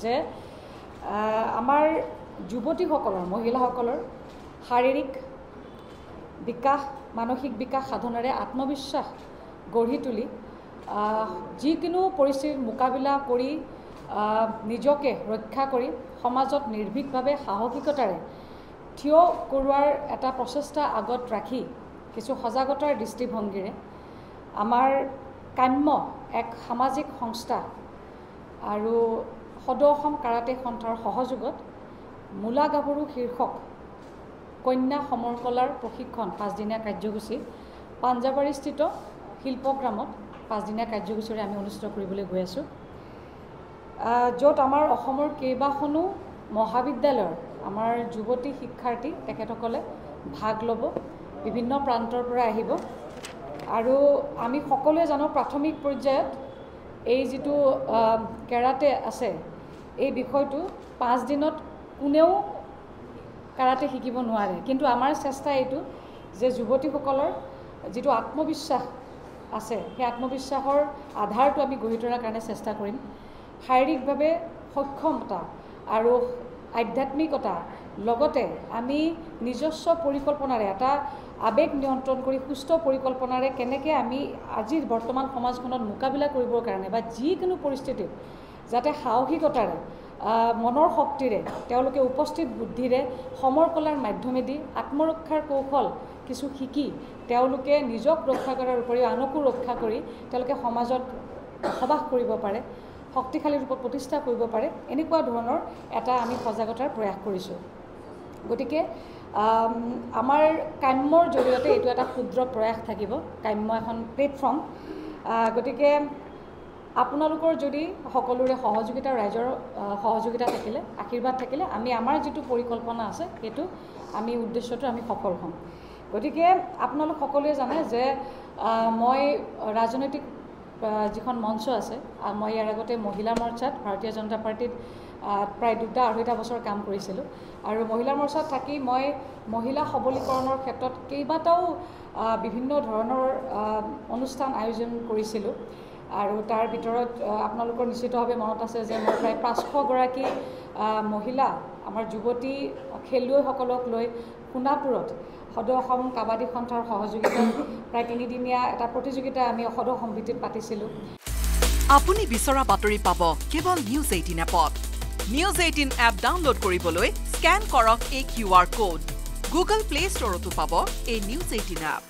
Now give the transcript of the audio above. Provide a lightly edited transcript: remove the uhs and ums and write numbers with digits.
যে আমাৰ যুৱতীসকলৰ মহিলাসকলৰ শাৰীৰিক বিকাশ মানসিক বিকাশ সাধনেৰে আত্মবিশ্বাস গঢ়ি তুলি যিকোনো পৰিস্থিতিৰ মোকাবিলা কৰি নিজকে ৰক্ষা কৰি সমাজত নিৰ্ভীকভাৱে সাহসিকতাৰে থিয় কৰোৱাৰ এটা প্ৰচেষ্টা আগত ৰাখি কিছু সজাগতাৰ দৃষ্টিভংগীৰে আমাৰ কাম্য এক সামাজিক সংস্থা আৰু সদৌ অসম কাৰাটে সন্থাৰ সহযোগত মূলা গাভৰু শীৰ্ষক কন্যা সমৰকলাৰ প্ৰশিক্ষণ 5দিনীয়া কাৰ্যসূচী পাঞ্জাবাৰীস্থিত শিল্পগ্ৰামত 5দিনীয়া কাৰ্যসূচীৰে আমি অনুষ্ঠিত কৰিবলৈ গৈ আছোঁ য'ত আমাৰ অসমৰ কেইবাখনো মহাবিদ্যালয়ৰ আমাৰ যুৱতী শিক্ষাৰ্থী তেখেতসকলে ভাগ ল'ব বিভিন্ন প্ৰান্তৰ পৰা আহিব আৰু আমি সকলোৱে জানো প্ৰাথমিক পৰ্যায়ত এই যিটো কেৰাটে আছে এই বিষয়টো 5 দিনত কোনেও কাৰাটে শিকিব নোৱাৰে কিন্তু আমাৰ চেষ্টা এইটো যে যুৱতীসকলৰ যিটো আত্মবিশ্বাস আছে সেই আত্মবিশ্বাসৰ আধাৰটো আমি গঢ়ি তোলাৰ কাৰণে চেষ্টা কৰিম শাৰীৰিকভাৱে সক্ষমতা আৰু আধ্যাত্মিকতা লগতে আমি নিজস্ব পৰিকল্পনাৰে এটা আবেগ নিয়ন্ত্ৰণ কৰি সুস্থ পৰিকল্পনাৰে কেনেকৈ আমি আজিৰ বৰ্তমান সমাজখনত মোকাবিলা কৰিবৰ কাৰণে বা যিকোনো পৰিস্থিতিত যাতে সাহসিকতাৰে মনৰ শক্তিৰে তেওঁলোকে উপস্থিত বুদ্ধিৰে সমৰকলাৰ মাধ্যমেদি আত্মৰক্ষাৰ কৌশল কিছু শিকি তেওঁলোকে নিজক ৰক্ষা কৰাৰ উপৰিও আনকো ৰক্ষা কৰি তেওঁলোকে সমাজত বসবাস কৰিব পাৰে শক্তিশালী ৰূপত প্ৰতিষ্ঠা কৰিব পাৰে এনেকুৱা ধৰণৰ এটা আমি সজাগতাৰ প্ৰয়াস কৰিছোঁ গতিকে আমাৰ কাম্যৰ জৰিয়তে এইটো এটা ক্ষুদ্ৰ প্ৰয়াস থাকিব কাম্য এখন প্লেটফৰ্ম গতিকে আপোনালোকৰ যদি সকলোৰে সহযোগিতা ৰাইজৰ সহযোগিতা থাকিলে আশীৰ্বাদ থাকিলে আমি আমাৰ যিটো পৰিকল্পনা আছে সেইটো আমি উদ্দেশ্যটো আমি সফল হ'ম গতিকে আপোনালোক সকলোৱে জানে যে মই ৰাজনৈতিক যিখন মঞ্চ আছে মই ইয়াৰ আগতে মহিলা মৰ্চাত ভাৰতীয় জনতা পাৰ্টিত প্ৰায় 2-2.5 বছৰ কাম কৰিছিলোঁ আৰু মহিলা মৰ্চাত থাকি মই মহিলা সবলীকৰণৰ ক্ষেত্ৰত কেইবাটাও বিভিন্ন ধৰণৰ অনুষ্ঠান আয়োজন কৰিছিলোঁ আৰু তাৰ ভিতৰত আপোনালোকৰ নিশ্চিতভাৱে মনত আছে যে মই প্ৰায় 500 গৰাকী মহিলা আমাৰ যুৱতী খেলুৱৈসকলক লৈ সোণাপুৰত সদৌ অসম কাবাডী সন্থাৰ সহযোগিতাত প্ৰায় 3দিনীয়া এটা প্ৰতিযোগিতা আমি সদৌ অসম ভিত্তিত পাতিছিলোঁ আপুনি বিচৰা বাতৰি পাব কেৱল নিউজ 18 এপত নিউজ 18 এপ ডাউনলোড কৰিবলৈ স্ক্যান কৰক এই QR কোড গুগল প্লে ষ্টৰতো পাব এই নিউজ 18 এপ